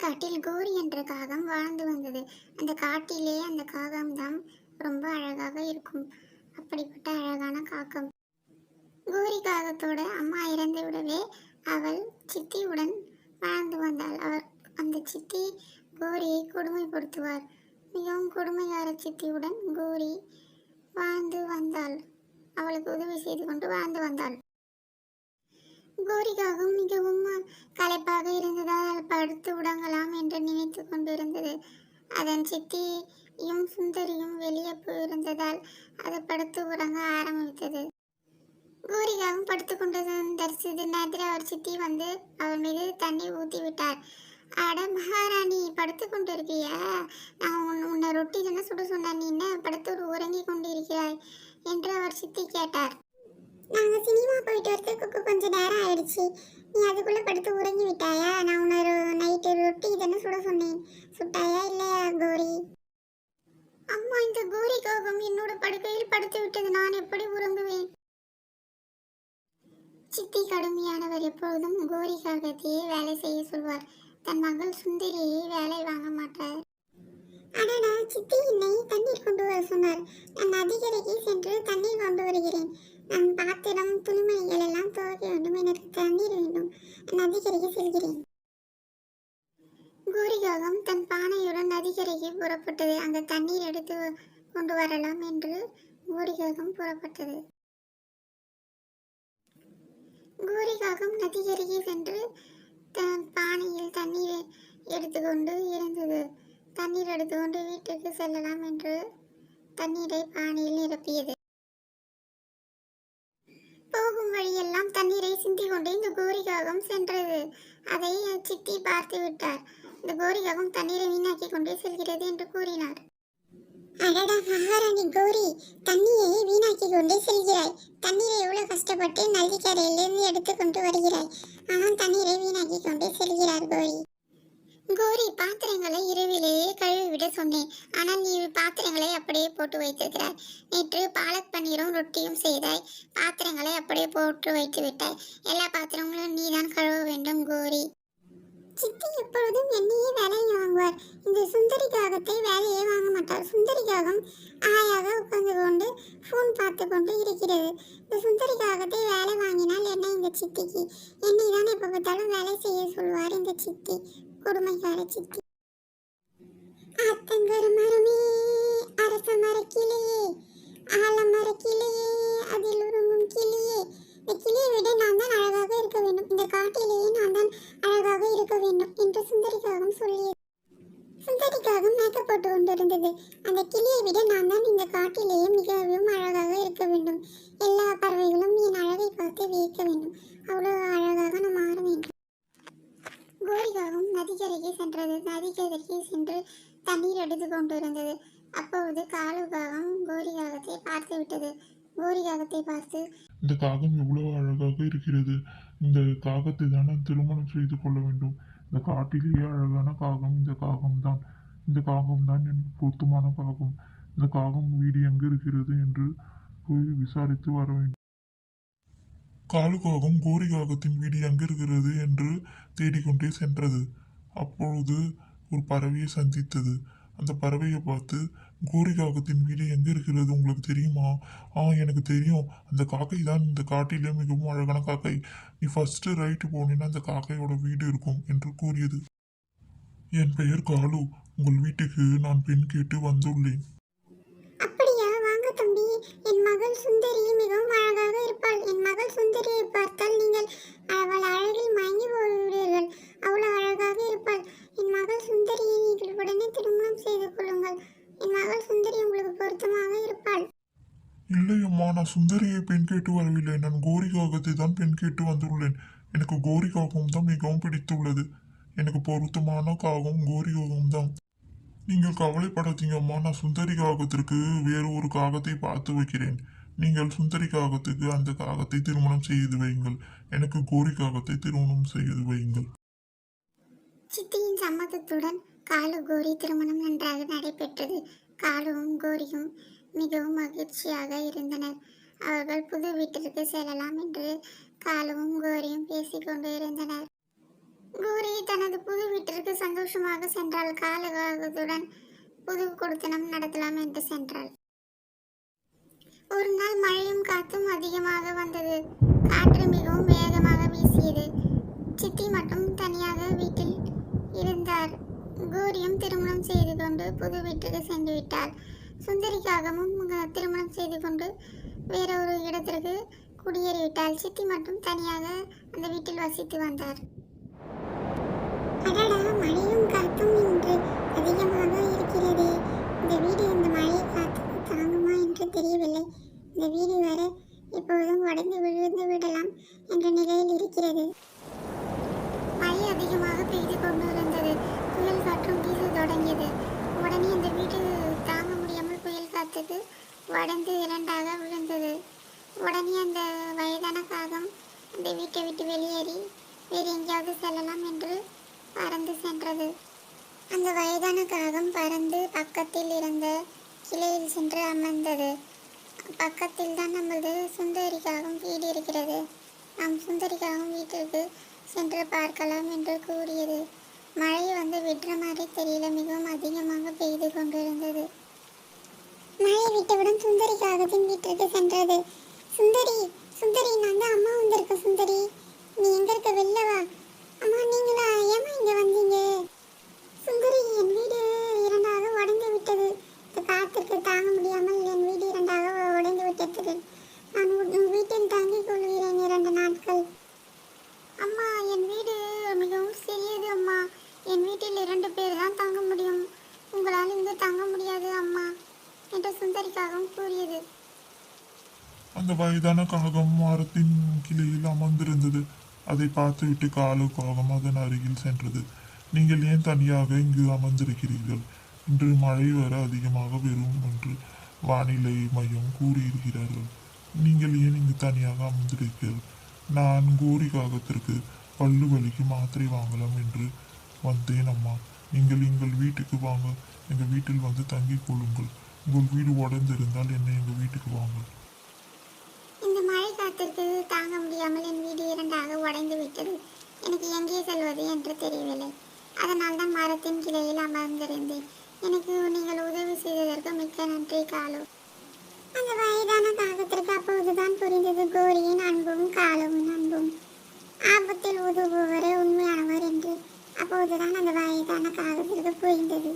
காட்டில் கோரி என்ற காகம் வாழ்ந்து வந்தது. அந்த காட்டிலே அந்த காகம்தான் ரொம்ப அழகாக இருக்கும். அப்படிப்பட்ட அழகான காகம். கோரி காகத்தோட அம்மா இறந்து விடவே அவள் சித்தியுடன் வாழ்ந்து வந்தாள். அந்த சித்தி கோரியை கொடுமைப்படுத்துவார். மிகவும் கொடுமையார சித்தியுடன் கோரி வாழ்ந்து வந்தாள். அவளுக்கு உதவி செய்து கொண்டு வாழ்ந்து வந்தாள். கோரிக்காகவும் மிகவும் களைப்பாக இருந்ததால் படுத்து உடங்கலாம் என்று நினைத்து கொண்டிருந்தது. அதன் சித்தியும் சுந்தரியும் வெளியே போயிருந்ததால் அது படுத்து உறங்க ஆரம்பித்தது. கோரிக்காகவும் படுத்து கொண்டிருந்த சிறிது நேரத்தில் அவர் சித்தி வந்து அவள் மீது தண்ணீர் ஊற்றி விட்டார். அட மகாராணி, படுத்து கொண்டு இருக்கியா? நான் உன்னை ரொட்டி தானே சுட சொன்னேன், நீ என்ன படுத்து உறங்கி கொண்டிருக்கிறாய் என்று அவர் சித்தி கேட்டார். நாங்கள் சினிமா போயிட்டு வரதுக்கு கொஞ்சம் நேரம் ஆயிடுச்சு, நீ அதுக்குள்ளே படுத்து உறங்கி விட்டாயா? நான் உன்னை நைட்டு ரொட்டி தானே சுட சொன்னேன், சுட்டாயா இல்லையா கோரி? அம்மா, இந்த கோரி காகம் என்னோட படுக்கையில் படுத்து விட்டது, நான் எப்படி உறங்குவேன்? சித்தி கடுமையானவர். எப்பொழுதும் கோரி காகத்தையே வேலை செய்ய சொல்வார். தன் மகள் சுந்தரியை வேலை வாங்க மாட்டார். அடடா, சித்தி என்னை தண்ணீர் கொண்டு வர சொன்னார். நான் நதிக்கரைக்கு சென்று தண்ணீர் கொண்டு வருகிறேன். நான் பாத்திரம் துணிமணிகள் எல்லாம் துவைக்க வேண்டும், எனக்கு தண்ணீர் வேண்டும். நதிக்கரைக்கு செல்கிறேன். கோரிகாகம் தன் பானையுடன் நதிக்கரைக்கு புறப்பட்டது. அந்த தண்ணீர் எடுத்து கொண்டு வரலாம் என்று கோரிகாகம் புறப்பட்டது. கோரிகாகம் நதிக்கரைக்கு சென்று தன் பானையில் தண்ணீர் எடுத்துக்கொண்டு இருந்தது. தண்ணீர் எடுத்துக்கொண்டு வீட்டுக்கு செல்லலாம் என்று தண்ணீரை பானையில் நிரப்பியது. போகும் வழியெல்லாம் தண்ணீரை சிந்திக் கொண்டு இந்த கோரிகாகம் சென்றது. அதை சித்தி பார்த்து விட்டார். இந்த கோரிகாகம் தண்ணீரை வீணாக்கி கொண்டே செல்கிறது என்று கூறினார். அடடா மகாராணி கோரி, தண்ணீரை வீணாக்கி கொண்டே செல்கிறாய். தண்ணீரை எவ்வளவு கஷ்டப்பட்டு நதிக்கரையிலிருந்து எடுத்துக்கொண்டு வருகிறாய், ஆனால் தண்ணீரை வீணாக்கி கொண்டே செல்கிறார் கோரி. கோரி, பாத்திரங்களை இரவிலேயே கழுவிவிட சொன்னேன், ஆனால் நீ பாத்திரங்களை அப்படியே போட்டு வைத்திருக்கிறாய். நேற்று பாலக் பன்னீரும் ரொட்டியும் செய்தாய், பாத்திரங்களை அப்படியே போட்டு வைத்து விட்டாய். எல்லா பாத்திரங்களும் நீதான் கழுவ வேண்டும் கோரி. சித்தி எப்பொழுதும் என்னையே வேலையை வாங்குவார். இந்த சுந்தரி காகத்தை வேலையே வாங்க மாட்டார். சுந்தரி காகம் ஆயாக உட்கார்ந்து கொண்டு ஃபோன் பார்த்து கொண்டு இருக்கிறது. இந்த சுந்தரி காகத்தை வேலை வாங்கினால் என்ன இந்த சித்திக்கு? என்னை தான் எப்போ பார்த்தாலும் வேலை செய்ய சொல்வார் இந்த சித்தி, கொடுமைக்கார சித்தி. ஆத்தங்கர மரமே, அரச மரக்கிளையே, ஆலமர கிளையே, அதில் உறங்கும் கிளியே, இந்த கிளியை விட நான் தான் அழகாக இருக்க வேண்டும், இந்த காட்டிலேயே நான் தான் அழகாக இருக்க வேண்டும் என்று சுந்தரிக்காகம் சொல்லியது. சுந்தரிக்காகம் மேக்கப் போட்டு கொண்டிருந்தது. அந்த கிளியை விட நான் தான் இந்த காட்டிலேயே மிகவும் அழகாக இருக்க வேண்டும், எல்லா பறவைகளும் என் அழகை பார்த்து வியக்க வேண்டும், அவ்வளவு அழகாக நான் மாற வேண்டும். கோரிகாகம் நதிக்கரைக்கு சென்றது. நதிக்கரைக்கு சென்று தண்ணீர் எடுத்து கொண்டிருந்தது. அப்பொழுது காலுகாகம் கோரிகாகத்தை பார்த்து விட்டது. கோரிகாகத்தை பார்த்து, இந்த காகம் எவ்வளவு அழகாக இருக்கிறது, இந்த காகத்தை தான் நான் திருமணம் செய்து கொள்ள வேண்டும். இந்த காட்டிலேயே அழகான காகம் இந்த காகம்தான், இந்த காகம்தான் எனக்கு பொருத்தமான காகம். இந்த காகம் வீடு எங்கு இருக்கிறது என்று போய் விசாரித்து வர வேண்டும். காலுகாகம் கோரி காகத்தின் வீடு எங்கு இருக்கிறது என்று தேடிக்கொண்டே சென்றது. அப்பொழுது ஒரு பறவையை சந்தித்தது. அந்த பறவையை பார்த்து, கோரி காகத்தின் வீடு எங்கே இருக்கிறது உங்களுக்கு தெரியுமா? எனக்கு தெரியும், அந்த காக்கை தான் இந்த காட்டிலே மிகவும் அழகான காக்கை, நீ ஃபர்ஸ்ட் ரைட்டு போனீங்கன்னா அந்த காக்கையோட வீடு இருக்கும் என்று கூறியது. என் பெயர் காலு, உங்கள் வீட்டுக்கு நான் பெண் கேட்டு வந்துள்ளேன். அப்படியா, வாங்க தம்பி, என் மகள் சுந்தரி மிகவும் அழகாக இருப்பாள். என் மகள் சுந்தரியை பார்த்தால் நீங்கள் அவள் அழகில் மயங்கி போய்விடுவீர்கள், அவ்வளவு அழகாக இருப்பாள். என் மகள் சுந்தரியை நீங்கள் உடனே திருமணம் செய்து கொள்ளுங்கள். என் மகள் சுந்தரி உங்களுக்கு பொருத்தமாக இருப்பாள். இல்லை அம்மா, நான் சுந்தரியை பெண் கேட்டு வரவில்லை, நான் கோரி காகத்தை தான் பெண் கேட்டு வந்துள்ளேன். எனக்கு கோரி காகம் தான் மிகவும் பிடித்துள்ளது, எனக்கு பொருத்தமான காகம் கோரி காகம் தான். நீங்கள் கவலைப்படாதீங்க அம்மா, நான் சுந்தரி காகத்திற்கு வேறு ஒரு காகத்தை பார்த்து வைக்கிறேன். நீங்கள் சுந்தரி காகத்துக்கு அந்த காகத்தை திருமணம் செய்து வையுங்கள், எனக்கு கோரி காகத்தை திருமணம் செய்து வையுங்கள். சித்தியின் சம்மதத்துடன் காலு கோரி திருமணம் நன்றாக நடைபெற்றது. காலுவும் கோரியும் மிகவும் மகிழ்ச்சியாக இருந்தனர். அவர்கள் புது வீட்டிற்கு செல்லலாம் என்று காலுவும் கோரியும் பேசிக்கொண்டு இருந்தனர். கோரி தனது புது வீட்டிற்கு சந்தோஷமாக சென்றாள். காலகாலத்துடன் புது கொடுத்தனம் நடத்தலாம் என்று சென்றாள். ஒரு நாள் மழையும் காத்தும் அதிகமாக வந்தது. காற்று மிகவும் வேகமாக வீசியது. சித்தி மட்டும் தனியாக வீட்டில் இருந்தார். கோரியும் திருமணம் செய்து கொண்டு புது வீட்டுக்கு சென்று விட்டாள். சுந்தரிக்காகவும் திருமணம் செய்து கொண்டு வேறொரு இடத்திற்கு குடியேறிவிட்டாள். சித்தி மட்டும் தனியாக அந்த வீட்டில் வசித்து வந்தார். அடடா, மழையும் காத்தும் இன்று அதிகமாக இருக்கிறது. இந்த வீடு இந்த மழை காத்து தாங்குமா என்று தெரியவில்லை. இந்த வீடு வர இப்போதும் உடைந்து விழுந்து விடலாம் என்ற நிலையில் இருக்கிறது. மழை அதிகமாக பெய்து கொண்டிருந்தது. புயல் காற்றும் வீச தொடங்கியது. உடனே அந்த வீடு தாங்க முடியாமல் புயல் காத்துக்கு உடைந்து இரண்டாக விழுந்தது. உடனே அந்த வயதான காகம் அந்த வீட்டை விட்டு வெளியேறி வேறு எங்கேயாவது செல்லலாம் என்று பறந்து சென்றது. அந்த வயதான காகம் பறந்து பக்கத்தில் இருந்த கிளையில் சென்று அமர்ந்தது. பக்கத்தில் தான் நமது சுந்தரிக்காகவும் வீடு இருக்கிறது. நாம் சுந்தரிக்காகவும் வீட்டிற்கு சென்று பார்க்கலாம் என்று கூறியது. மழை வந்து விடுற மாதிரி தெரியல, மிகவும் அதிகமாக பெய்து கொண்டிருந்தது. மழை விட்டவுடன் சுந்தரி காகத்தின் வீட்டிற்கு சென்றது. சுந்தரி, சுந்தரி, நான் தான் அம்மா வந்திருக்க. சுந்தரி, நீ எங்க இருக்க? வெளில வா. அம்மா, நீங்களா? ஏமா இங்க வந்தீங்க? சுந்தரி, என் வீடு இரண்டாக உடைந்து விட்டது. இந்த காத்திற்கு தாங்க முடியாமல் என் வீடு இரண்டாக உடைந்து விட்டது. நான் உன் வீட்டில் தங்கிக் கொள்கிறேன் 2 நாட்கள். அம்மா, என் வீடு மிகவும் சிறியது அம்மா. என் வீட்டில் 2 பேர் தான் தங்க முடியும். உங்களால் இங்கு தங்க முடியாது அம்மா என்று சுந்தரிக்காகவும் கூறியது. அந்த வயதான காகம் மரத்தின் கிளையில் அமர்ந்திருந்தது. அதை பார்த்துவிட்டு காகம் அதன் அருகில் சென்றது. நீங்கள் ஏன் தனியாக இங்கு அமர்ந்திருக்கிறீர்கள்? இன்று மழை வர அதிகமாக வரும் என்று வானிலை மையம் கூறியிருக்கிறார்கள். நீங்கள் ஏன் இங்கு தனியாக அமர்ந்திருக்கிறீர்கள்? நான் கோரி காகத்திற்கு பல்லு வலிக்கு மாத்திரை வாங்கலாம் என்று வந்தேன் அம்மா. நீங்கள் எங்கள் வீட்டுக்கு வாங்க, எங்கள் வீட்டில் வந்து தங்கிக் கொள்ளுங்கள். உங்கள் வீடு உடைந்திருந்தால் என்னை எங்கள் வீட்டுக்கு வாங்க. இந்த மழை காத்திற்கு தாங்க முடியாமல் என் வீடு இரண்டாக உடைந்து விட்டது. எனக்கு எங்கே செல்வது என்று தெரியவில்லை. அதனால் தான் மரத்தின் கிளையில் அமர்ந்திருந்தேன். எனக்கு நீங்கள் உதவி செய்ததற்கு மிக்க நன்றி காலு. அந்த வயதான காகத்திற்கு அப்போதுதான் புரிந்தது கோரியின் அன்பும் காலுவின் அன்பும். ஆபத்தில் உதவுபவர் உண்மையானவர் என்று அப்போதுதான் அந்த வயதான காகத்திற்கு புரிந்தது.